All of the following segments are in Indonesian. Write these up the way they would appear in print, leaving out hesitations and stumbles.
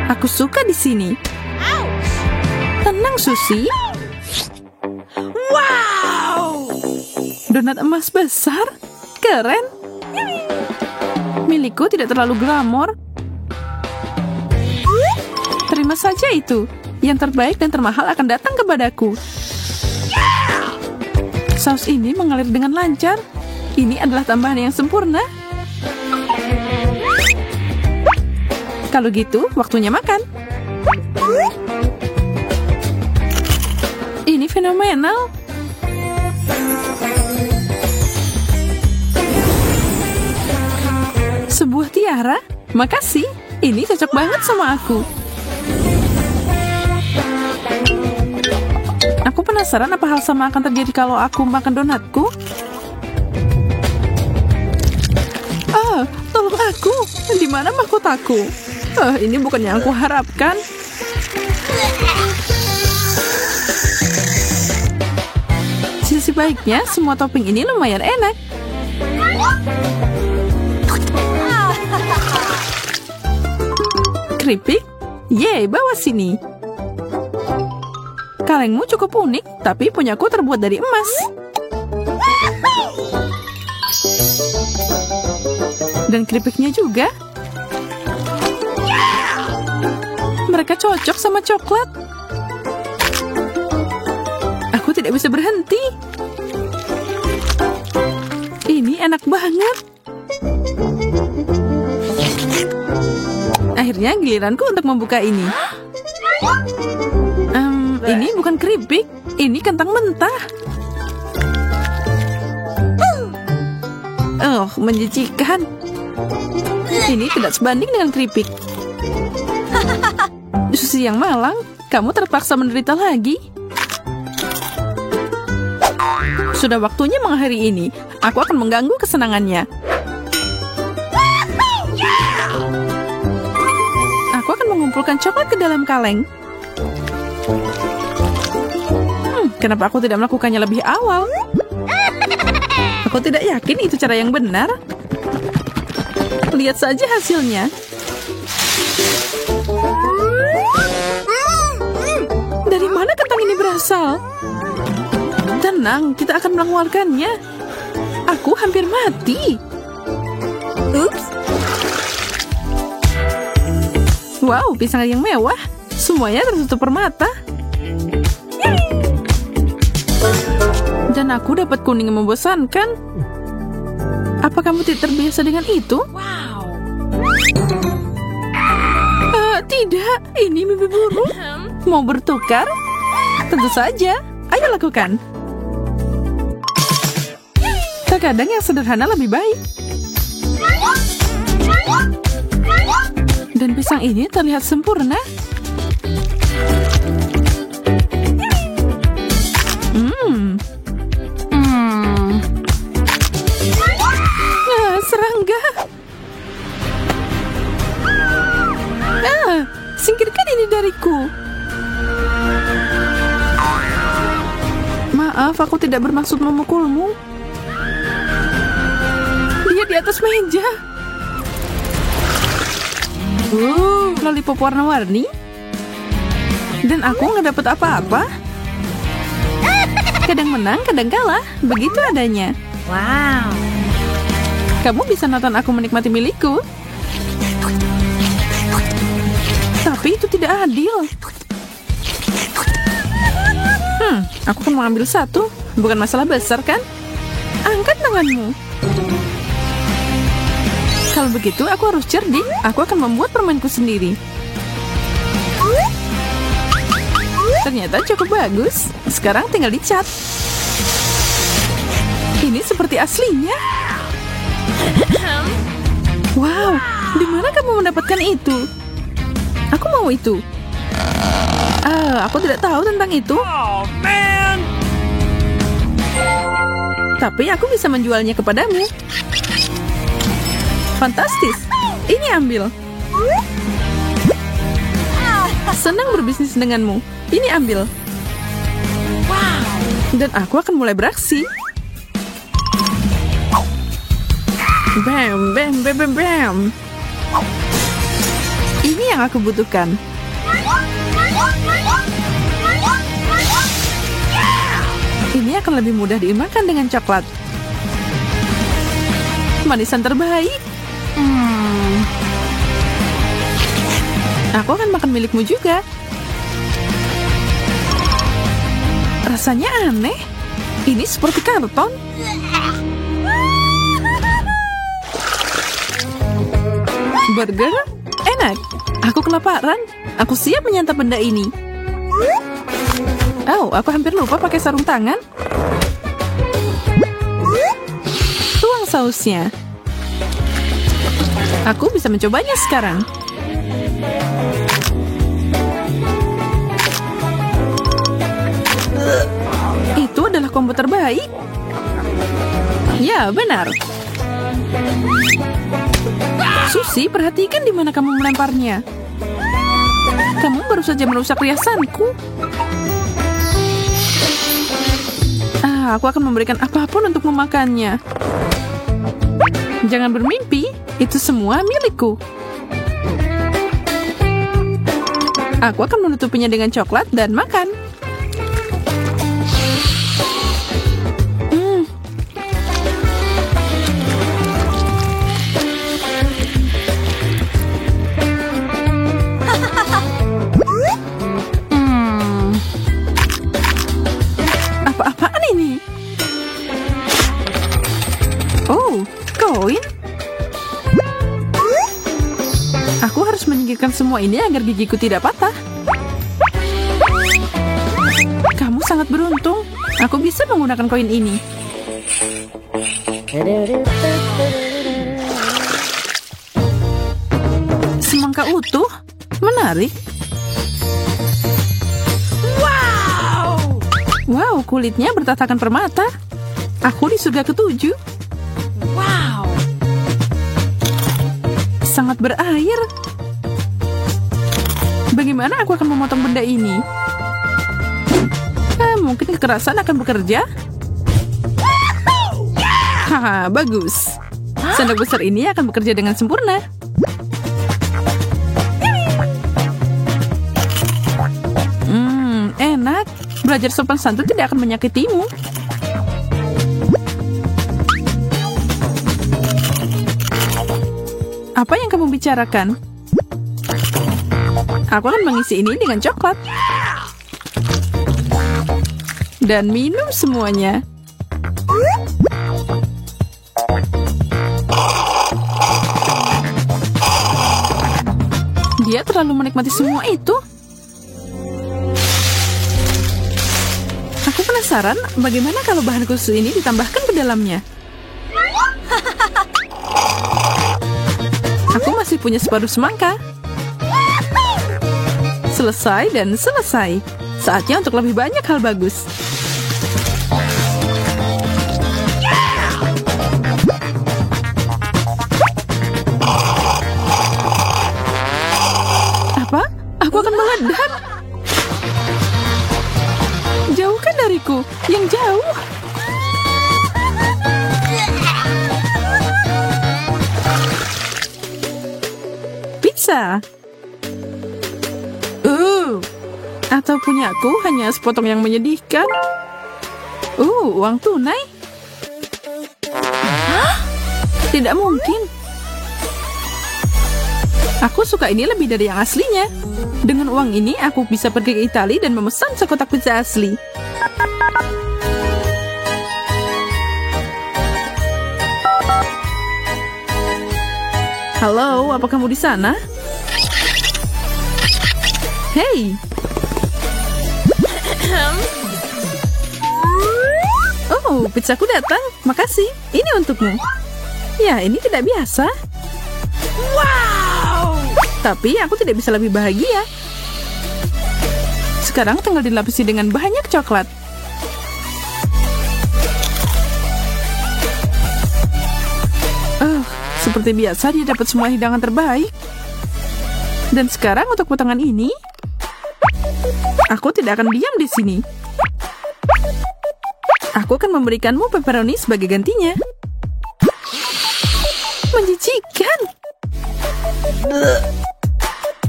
Aku suka di sini. Tenang, Susi. Wow! Donat emas besar? Keren. Milikku tidak terlalu glamor. Terima saja itu. Yang terbaik dan termahal akan datang kepadaku. Saus ini mengalir dengan lancar. Ini adalah tambahan yang sempurna. Kalau gitu, waktunya makan. Ini fenomenal. Sebuah tiara? Makasih. Ini cocok banget sama aku. Aku penasaran apa hal sama akan terjadi kalau aku makan donatku. Tolong aku. Di mana mahkotaku? Ini bukan yang aku harapkan. Sisi baiknya, semua topping ini lumayan enak. Keripik? Yeay, bawa sini. Kalengmu cukup unik, tapi punyaku terbuat dari emas. Dan keripiknya juga. Mereka cocok sama coklat. Aku tidak bisa berhenti. Ini enak banget. Akhirnya giliranku untuk membuka ini. Ini bukan keripik, ini kentang mentah. Menjijikan. Ini tidak sebanding dengan keripik. Susi yang malang, kamu terpaksa menderita lagi. Sudah waktunya mengakhiri ini. Aku akan mengganggu kesenangannya. Aku akan mengumpulkan coklat ke dalam kaleng. Kenapa aku tidak melakukannya lebih awal? Aku tidak yakin itu cara yang benar. Lihat saja hasilnya. Dari mana kentang ini berasal? Tenang, kita akan mengeluarkannya. Aku hampir mati. Ups. Wow, pisang yang mewah. Semuanya tertutup permata. Dan aku dapat kuning yang membosankan. Apa kamu tidak terbiasa dengan itu? Wow! Tidak, ini mimpi buruk. Mau bertukar? Tentu saja. Ayo lakukan. Terkadang yang sederhana lebih baik. Dan pisang ini terlihat sempurna. Serangga. Singkirkan ini dariku. Maaf, aku tidak bermaksud memukulmu. Dia di atas meja. Lollipop warna-warni. Dan aku nggak dapat apa-apa. Kadang menang, kadang kalah. Begitu adanya. Wow! Kamu bisa nonton aku menikmati milikku. Tapi itu tidak adil. Aku akan mengambil satu. Bukan masalah besar, kan? Angkat tanganmu. Kalau begitu, aku harus cerdik. Aku akan membuat permainku sendiri. Ternyata cukup bagus. Sekarang tinggal dicat. Ini seperti aslinya. Wow, di mana kamu mendapatkan itu? Aku mau itu. Aku tidak tahu tentang itu. Oh, man! Tapi aku bisa menjualnya kepadamu. Fantastis. Ini ambil. Senang berbisnis denganmu. Ini ambil. Wow! Dan aku akan mulai beraksi. Bam, bam, bam, bam, bam. Ini yang aku butuhkan. Ini akan lebih mudah dimakan dengan coklat. Manisan terbaik. Aku akan makan milikmu juga. Rasanya aneh. Ini seperti karton. Burger? Enak. Aku kelaparan. Aku siap menyantap benda ini. Oh, aku hampir lupa pakai sarung tangan. Tuang sausnya. Aku bisa mencobanya sekarang. Itu adalah combo terbaik. Ya, benar. Susi, perhatikan di mana kamu melemparnya. Kamu baru saja merusak riasanku. Aku akan memberikan apapun untuk memakannya. Jangan bermimpi, itu semua milikku. Aku akan menutupinya dengan coklat dan makan. Apa-apaan ini? Oh, koin. Aku harus menyingkirkan semua ini agar gigiku tidak patah. Kamu sangat beruntung. Aku bisa menggunakan koin ini. Semangka utuh? Menarik. Wow, kulitnya bertatakan permata. Aku di surga ke-7. Wow. Sangat berair. Bagaimana aku akan memotong benda ini? Mungkin kekerasan akan bekerja. Haha, bagus. Sendok besar ini akan bekerja dengan sempurna. Enak. Belajar sopan santun tidak akan menyakitimu. Apa yang kamu bicarakan? Aku akan mengisi ini dengan coklat. Dan minum semuanya. Dia terlalu menikmati semua itu. Aku penasaran bagaimana kalau bahan khusus ini ditambahkan ke dalamnya. Aku masih punya separuh semangka. Selesai dan selesai. Saatnya untuk lebih banyak hal bagus. Apa? Aku akan meledak. Jauhkan dariku, yang jauh. Pizza. Atau punyaku hanya sepotong yang menyedihkan. Uang tunai. Hah? Tidak mungkin. Aku suka ini lebih dari yang aslinya. Dengan uang ini, aku bisa pergi ke Italia dan memesan sekotak pizza asli. Halo, apa kamu di sana? Hei. Oh, pizzaku datang. Makasih. Ini untukmu. Ya, ini tidak biasa. Wow. Tapi aku tidak bisa lebih bahagia. Sekarang tinggal dilapisi dengan banyak coklat. Seperti biasa dia dapat semua hidangan terbaik. Dan sekarang untuk potongan ini, aku tidak akan diam di sini. Aku akan memberikanmu pepperoni sebagai gantinya. Menjijikan.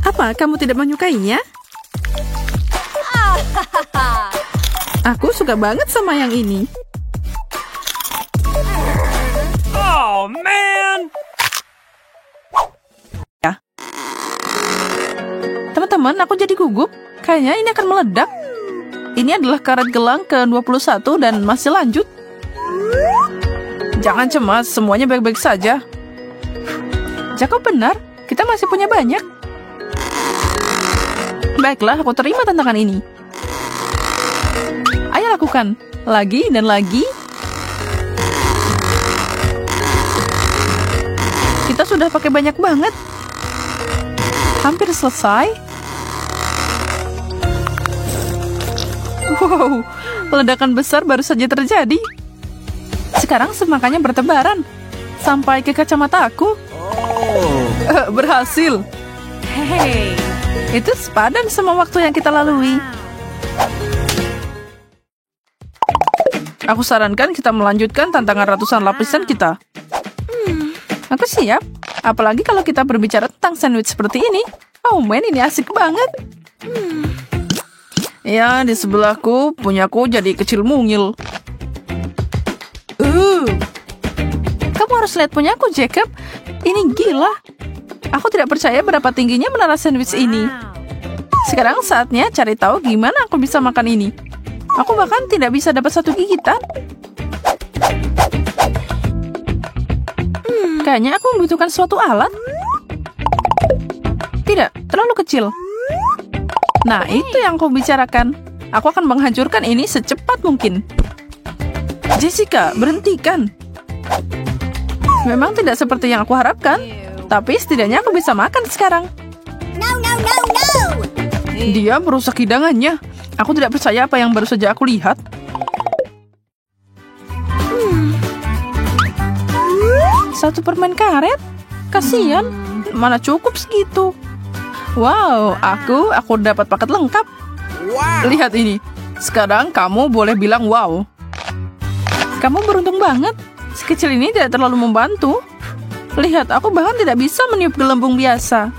Apa Mengapa kamu tidak menyukainya? Aku suka banget sama yang ini. Oh, man! Ya. Teman-teman, aku jadi gugup. Kayaknya ini akan meledak. Ini adalah karet gelang ke-21 dan masih lanjut. Jangan cemas, semuanya baik-baik saja. Jacob benar, kita masih punya banyak. Baiklah, aku terima tantangan ini. Ayo lakukan. Lagi dan lagi. Kita sudah pakai banyak banget. Hampir selesai. Wow, ledakan besar baru saja terjadi. Sekarang semakannya bertebaran. Sampai ke kacamata aku. Berhasil. Hey! Itu sepadan sama waktu yang kita lalui. Aku sarankan kita melanjutkan tantangan ratusan lapisan kita. Aku siap. Apalagi kalau kita berbicara tentang sandwich seperti ini. Oh man, ini asik banget. Ya, di sebelahku, punyaku jadi kecil mungil. Kamu harus lihat punyaku, Jacob. Ini gila. Aku tidak percaya berapa tingginya menara sandwich ini. Sekarang saatnya cari tahu gimana aku bisa makan ini. Aku bahkan tidak bisa dapat satu gigitan. Kayaknya aku membutuhkan suatu alat. Tidak, terlalu kecil. Nah, itu yang aku bicarakan. Aku akan menghancurkan ini secepat mungkin. Jessica, berhentikan. Memang tidak seperti yang aku harapkan. Tapi setidaknya aku bisa makan sekarang. No. Dia merusak hidangannya. Aku tidak percaya apa yang baru saja aku lihat. Satu permen karet? Kasian. Mana cukup segitu. Wow, aku dapat paket lengkap. Lihat ini. Sekarang kamu boleh bilang wow. Kamu beruntung banget. Sekecil ini tidak terlalu membantu. Lihat, aku bahkan tidak bisa meniup gelembung biasa.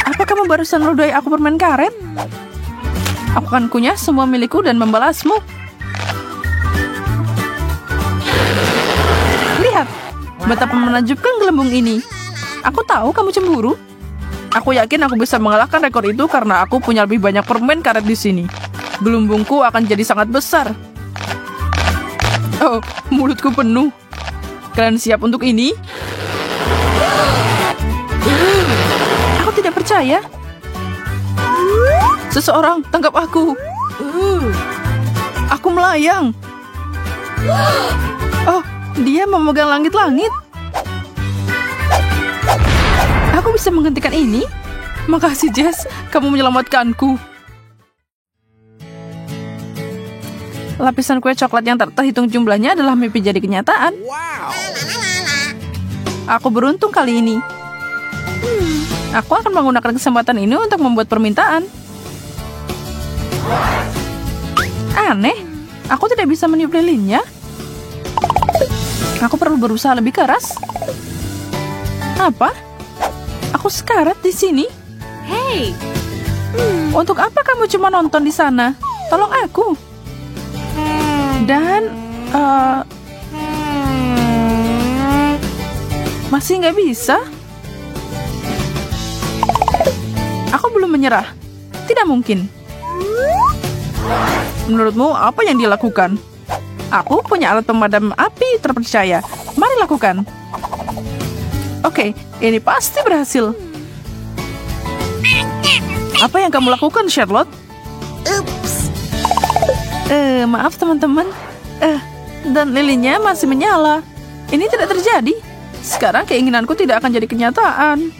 Apa kamu barusan meludahi aku permen karet? Aku akan kunyah semua milikku dan membalasmu. Lihat, betapa menakjubkan gelembung ini. Aku tahu kamu cemburu. Aku yakin aku bisa mengalahkan rekor itu karena aku punya lebih banyak permen karet di sini. Gelembungku akan jadi sangat besar. Oh, mulutku penuh. Kalian siap untuk ini? Aku tidak percaya. Seseorang tangkap aku. Aku melayang. Oh, dia memegang langit-langit. Aku bisa menghentikan ini? Makasih, Jess. Kamu menyelamatkanku. Lapisan kue coklat yang tak terhitung jumlahnya adalah mimpi jadi kenyataan. Aku beruntung kali ini. Aku akan menggunakan kesempatan ini untuk membuat permintaan. Aneh, aku tidak bisa meniup lilinnya. Aku perlu berusaha lebih keras. Apa? Aku sekarat di sini. Hey! Untuk apa kamu cuma nonton di sana? Tolong aku. Dan masih nggak bisa. Aku belum menyerah. Tidak mungkin. Menurutmu apa yang dia lakukan? Aku punya alat pemadam api terpercaya. Mari lakukan. Oke, ini pasti berhasil. Apa yang kamu lakukan, Charlotte? Maaf teman-teman. Dan lilinnya masih menyala. Ini tidak terjadi. Sekarang keinginanku tidak akan jadi kenyataan.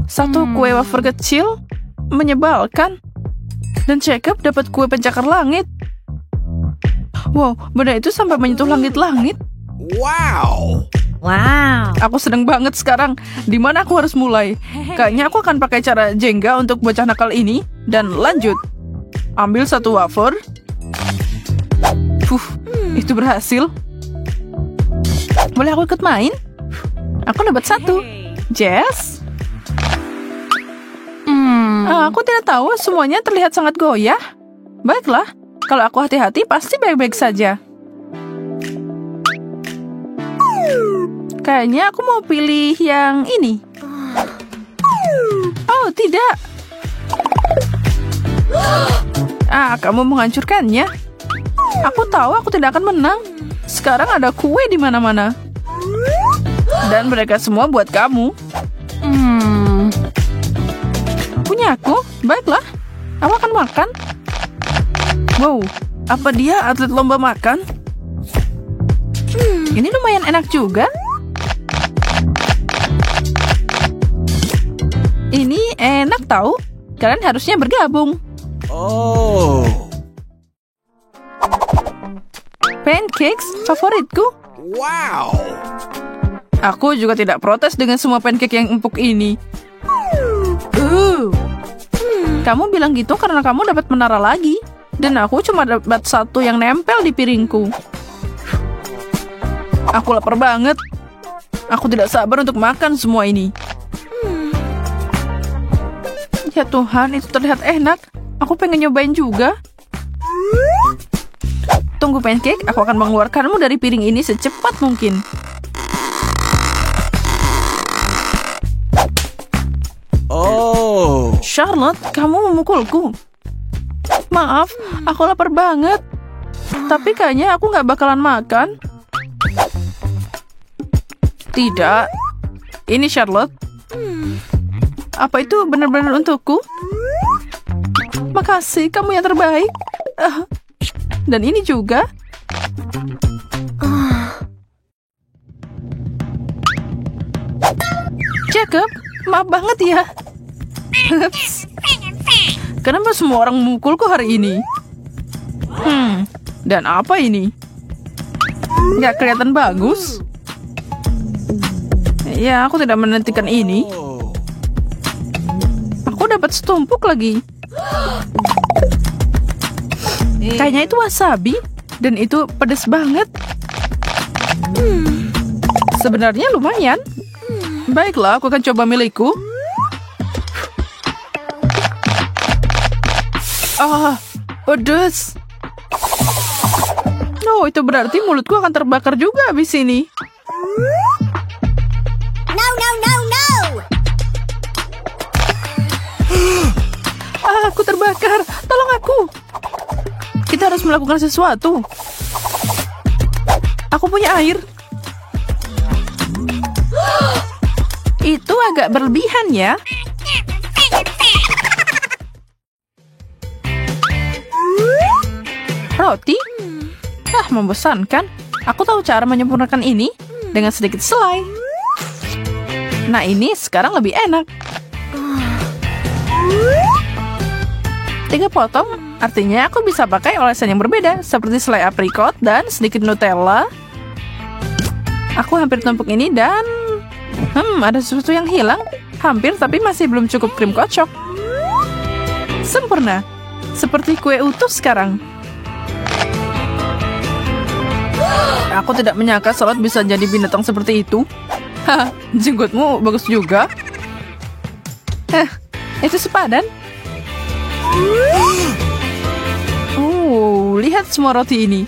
Satu kue wafer kecil menyebalkan. Dan Jacob dapat kue pencakar langit. Wow, benda itu sampai menyentuh langit-langit. Wow. Aku sedang banget sekarang. Di mana aku harus mulai? Kayaknya aku akan pakai cara Jenga untuk bocah nakal ini. Dan lanjut. Ambil satu wafer. Itu berhasil. Boleh aku ikut main? Aku dapat 1. Jess? Aku tidak tahu, semuanya terlihat sangat goyah. Baiklah, kalau aku hati-hati pasti baik-baik saja. Kayaknya aku mau pilih yang ini. Oh, tidak. Kamu menghancurkannya. Aku tahu aku tidak akan menang. Sekarang ada kue di mana-mana. Dan mereka semua buat kamu. Punya aku? Baiklah. Aku akan makan. Wow, apa dia atlet lomba makan? Ini lumayan enak juga. Ini enak tahu. Kalian harusnya bergabung. Oh. Pancakes favoritku. Wow. Aku juga tidak protes dengan semua pancake yang empuk ini. Kamu bilang gitu karena kamu dapat menara lagi. Dan aku cuma dapat 1 yang nempel di piringku. Aku lapar banget. Aku tidak sabar untuk makan semua ini. Ya Tuhan, itu terlihat enak. Aku pengen nyobain juga. Tunggu pancake, aku akan mengeluarkanmu dari piring ini secepat mungkin. Oh. Charlotte, kamu memukulku. Maaf, aku lapar banget. Tapi kayaknya aku nggak bakalan makan. Tidak. Ini Charlotte. Apa itu benar-benar untukku? Makasih, kamu yang terbaik. Dan ini juga. Jacob, maaf banget ya. Kenapa semua orang memukulku hari ini? Dan apa ini? Nggak kelihatan bagus. Ya, aku tidak menantikan ini. Aku dapat setumpuk lagi. Kayaknya itu wasabi. Dan itu pedas banget. Sebenarnya lumayan. Baiklah, aku akan coba milikku. Pedas. Oh, itu berarti mulutku akan terbakar juga habis ini. No, no, no, no. Aku terbakar. Tolong aku. Kita harus melakukan sesuatu. Aku punya air. Itu agak berlebihan ya. Roti? Membosankan. Aku tahu cara menyempurnakan ini dengan sedikit selai. Nah, ini sekarang lebih enak. 3 potong, artinya aku bisa pakai olesan yang berbeda, seperti selai aprikot dan sedikit Nutella. Aku hampir tumpuk ini dan... ada sesuatu yang hilang. Hampir, tapi masih belum cukup krim kocok. Sempurna. Seperti kue utuh sekarang. Aku tidak menyangka Charlotte bisa jadi binatang seperti itu. Jenggotmu bagus juga. Itu sepadan. Lihat semua roti ini.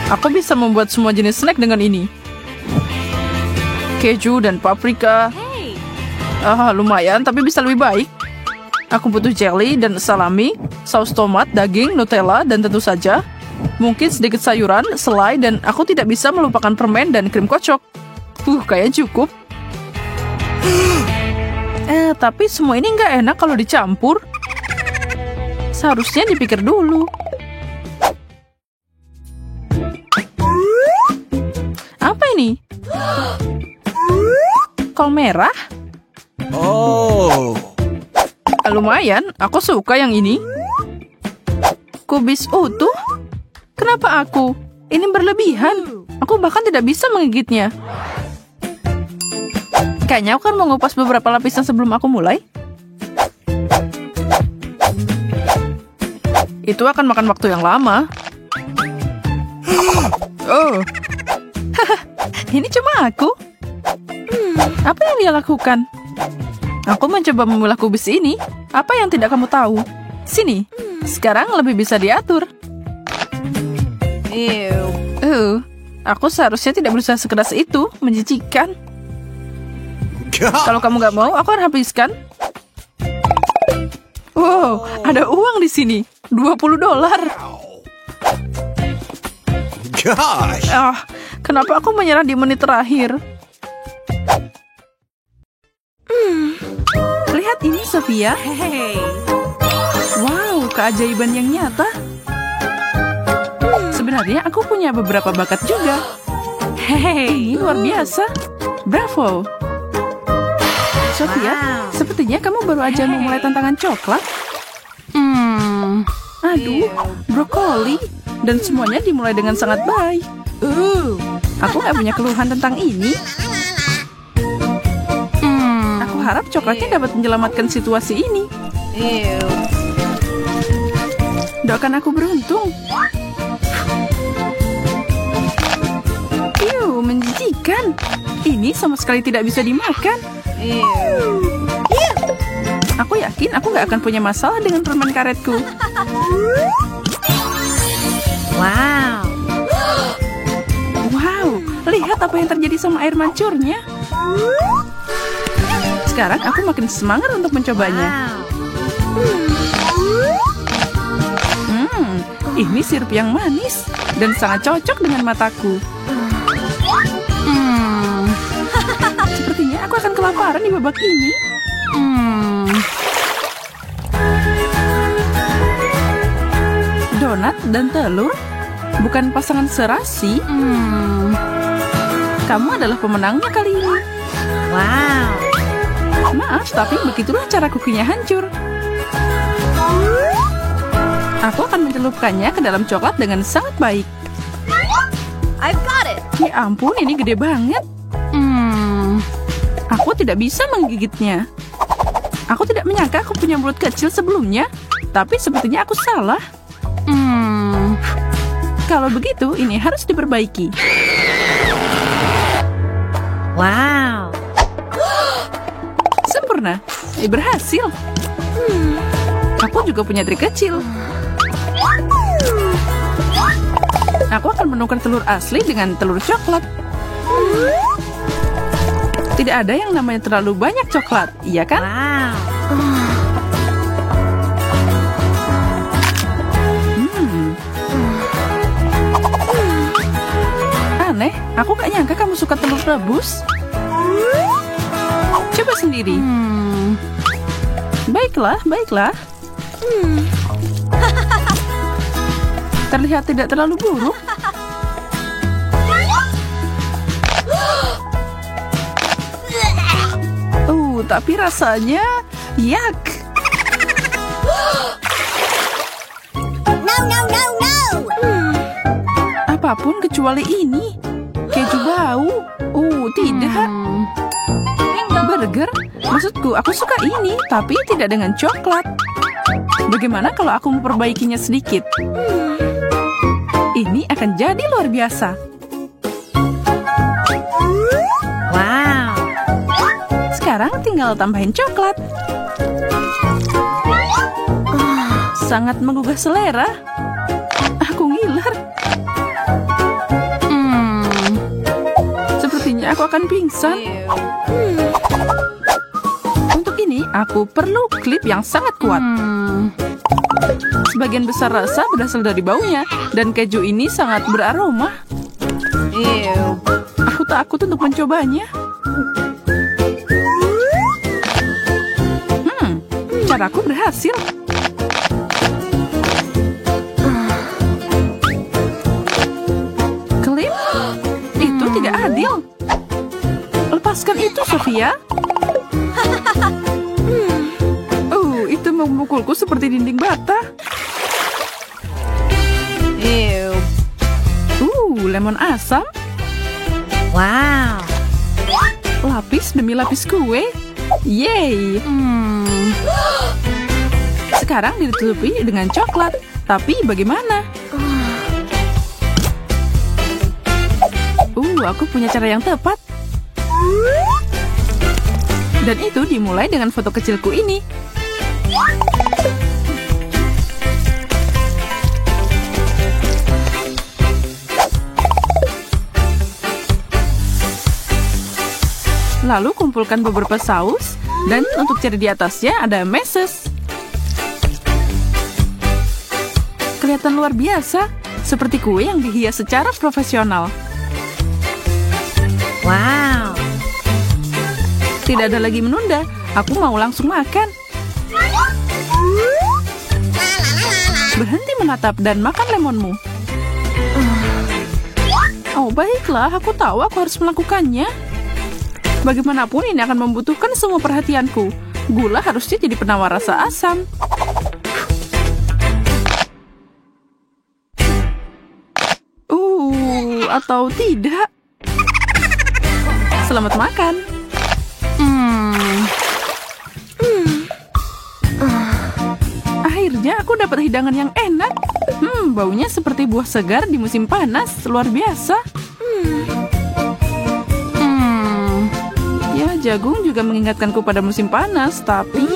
Aku bisa membuat semua jenis snack dengan ini. Keju dan paprika. Lumayan, tapi bisa lebih baik. Aku butuh jelly dan salami, saus tomat, daging, Nutella, dan tentu saja mungkin sedikit sayuran, selai, dan aku tidak bisa melupakan permen dan krim kocok. Kayaknya cukup. Tapi semua ini nggak enak kalau dicampur. Seharusnya dipikir dulu. Apa ini? Kol merah? Oh. Lumayan, aku suka yang ini. Kubis utuh? Kenapa aku? Ini berlebihan. Aku bahkan tidak bisa menggigitnya. Kayaknya aku akan mengupas beberapa lapisan sebelum aku mulai. Itu akan makan waktu yang lama. Ini cuma aku. Apa yang dia lakukan? Aku mencoba memilah kubis ini. Apa yang tidak kamu tahu? Sini. Sekarang lebih bisa diatur. Aku seharusnya tidak berusaha sekeras itu. Menjijikan. Kalau kamu nggak mau, aku akan habiskan. Wow, ada uang di sini. $20. Gosh. Kenapa aku menyerah di menit terakhir? Lihat ini, Sophia. Hey. Wow, keajaiban yang nyata. Sebenarnya aku punya beberapa bakat juga. Hey. Ini luar biasa. Bravo. Sophia, Wow. sepertinya kamu baru aja memulai tantangan coklat. Aduh, brokoli. Dan semuanya dimulai dengan sangat baik. Aku nggak punya keluhan tentang ini. Aku harap coklatnya dapat menyelamatkan situasi ini. Doakan aku beruntung. Menjijikan. Ini sama sekali tidak bisa dimakan. Aku yakin aku nggak akan punya masalah dengan permen karetku. Wow. Wow, lihat apa yang terjadi sama air mancurnya. Sekarang aku makin semangat untuk mencobanya. Ini sirup yang manis dan sangat cocok dengan mataku. Sepertinya aku akan kelaparan di babak ini. Donat dan telur bukan pasangan serasi. Kamu adalah pemenangnya kali ini. Wow. Maaf, tapi begitulah cara kukinya hancur. Aku akan mencelupkannya ke dalam coklat dengan sangat baik. I've got it. Ya ampun, ini gede banget. Aku tidak bisa menggigitnya. Aku tidak menyangka aku punya mulut kecil sebelumnya, tapi sepertinya aku salah. Kalau begitu, ini harus diperbaiki. Wow. Sempurna. Berhasil. Aku juga punya trik kecil. Aku akan menukar telur asli dengan telur coklat. Tidak ada yang namanya terlalu banyak coklat, iya kan? Wow. Aneh, aku gak nyangka kamu suka telur rebus. Coba sendiri. Baiklah, baiklah. Terlihat tidak terlalu buruk. Tapi rasanya yak. No, no, no, no. Apapun kecuali ini. Keju bau. Tidak. Burger? Maksudku, aku suka ini, tapi tidak dengan coklat. Bagaimana kalau aku memperbaikinya sedikit? Ini akan jadi luar biasa. Wow. Sekarang tinggal tambahin coklat. Sangat menggugah selera. Aku ngiler. Sepertinya aku akan pingsan. Untuk ini, aku perlu klip yang sangat kuat. Sebagian besar rasa berasal dari baunya, dan keju ini sangat beraroma. Aku takut untuk mencobanya. Caraku berhasil. Klip? Itu tidak adil. Lepaskan itu, Sophia. Itu memukulku seperti dinding bata. Lemon asam. Wow. Lapis demi lapis kue. Yeay. Sekarang ditutupi dengan coklat. Tapi bagaimana? Aku punya cara yang tepat. Dan itu dimulai dengan foto kecilku ini. Lalu kumpulkan beberapa saus, dan untuk cherry di atasnya ada meses. Kelihatan luar biasa, seperti kue yang dihias secara profesional. Wow. Tidak ada lagi menunda, aku mau langsung makan. Berhenti menatap dan makan lemonmu. Oh baiklah, aku tahu aku harus melakukannya. Bagaimanapun ini akan membutuhkan semua perhatianku. Gula harusnya jadi penawar rasa asam. Atau tidak. Selamat makan. Akhirnya aku dapat hidangan yang enak. Baunya seperti buah segar di musim panas. Luar biasa. Ya, jagung juga mengingatkanku pada musim panas, tapi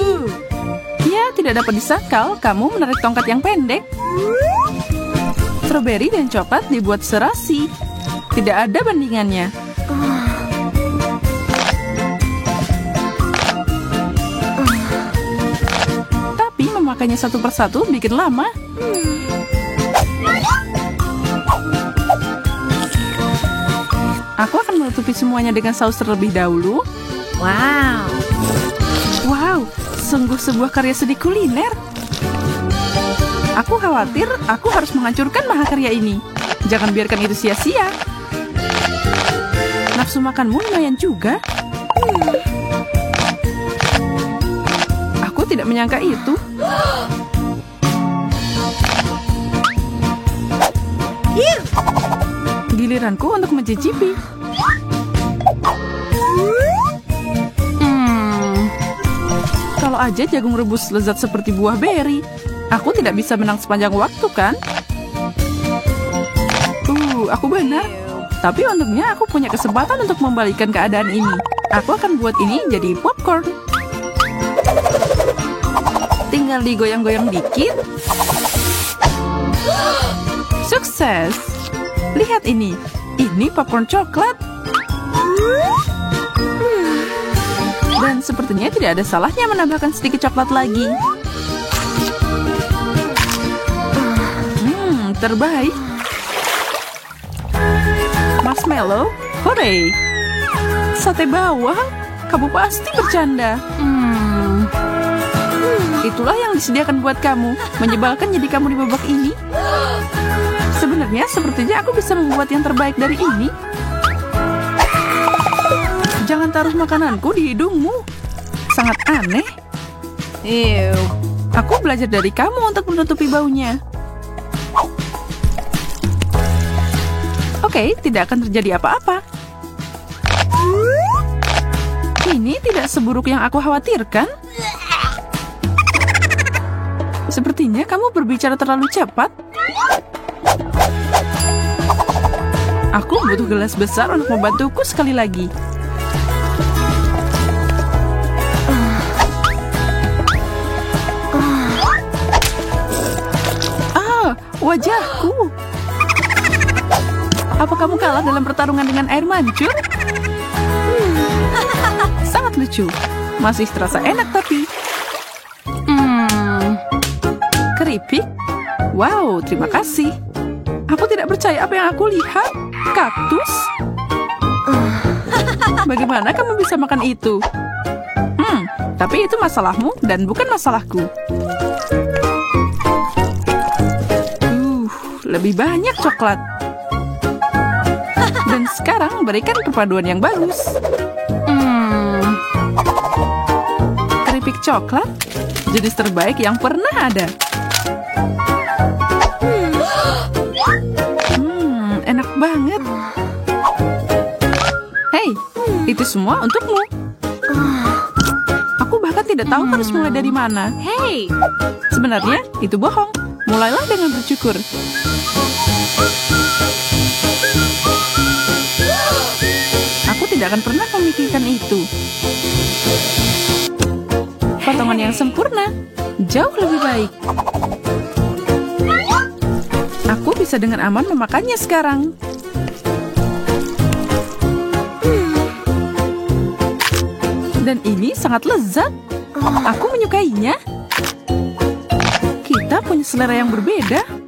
ya tidak dapat disangkal kamu menarik tongkat yang pendek. Stroberi dan coklat dibuat serasi. Tidak ada bandingannya. Tapi memakainya satu persatu bikin lama. Aku akan menutupi semuanya dengan saus terlebih dahulu. Wow. Wow, sungguh sebuah karya seni kuliner. Aku khawatir aku harus menghancurkan mahakarya ini. Jangan biarkan itu sia-sia. Nafsu makanmu lumayan juga. Aku tidak menyangka itu. Giliranku untuk mencicipi. Kalau aja jagung rebus lezat seperti buah beri. Aku tidak bisa menang sepanjang waktu, kan? Aku benar. Tapi untungnya aku punya kesempatan untuk membalikkan keadaan ini. Aku akan buat ini jadi popcorn. Tinggal digoyang-goyang dikit. Sukses! Lihat ini. Ini popcorn coklat. Dan sepertinya tidak ada salahnya menambahkan sedikit coklat lagi. Terbaik. Marshmallow, hore! Sate bawang, kamu pasti bercanda. Itulah yang disediakan buat kamu. Menyebalkan jadi kamu di babak ini. Sebenarnya sepertinya aku bisa membuat yang terbaik dari ini. Jangan taruh makananku di hidungmu. Sangat aneh. Aku belajar dari kamu untuk menutupi baunya. Oke, tidak akan terjadi apa-apa. Ini tidak seburuk yang aku khawatirkan. Sepertinya kamu berbicara terlalu cepat. Aku butuh gelas besar untuk membantuku sekali lagi. Wajahku. Apa kamu kalah dalam pertarungan dengan air mancur? Sangat lucu. Masih terasa enak tapi. Keripik? Wow, terima kasih. Aku tidak percaya apa yang aku lihat. Kaktus? Bagaimana kamu bisa makan itu? Tapi itu masalahmu dan bukan masalahku. Lebih banyak coklat. Dan sekarang berikan perpaduan yang bagus. Keripik coklat, jenis terbaik yang pernah ada. Enak banget. Hei, itu semua untukmu. Aku bahkan tidak tahu harus mulai dari mana. Hey, Sebenarnya itu bohong. Mulailah dengan bersyukur. Aku tidak tidak akan pernah memikirkan itu. Potongan yang sempurna, jauh lebih baik. Aku bisa dengan aman memakannya sekarang. Dan ini sangat lezat. Aku menyukainya. Kita punya selera yang berbeda.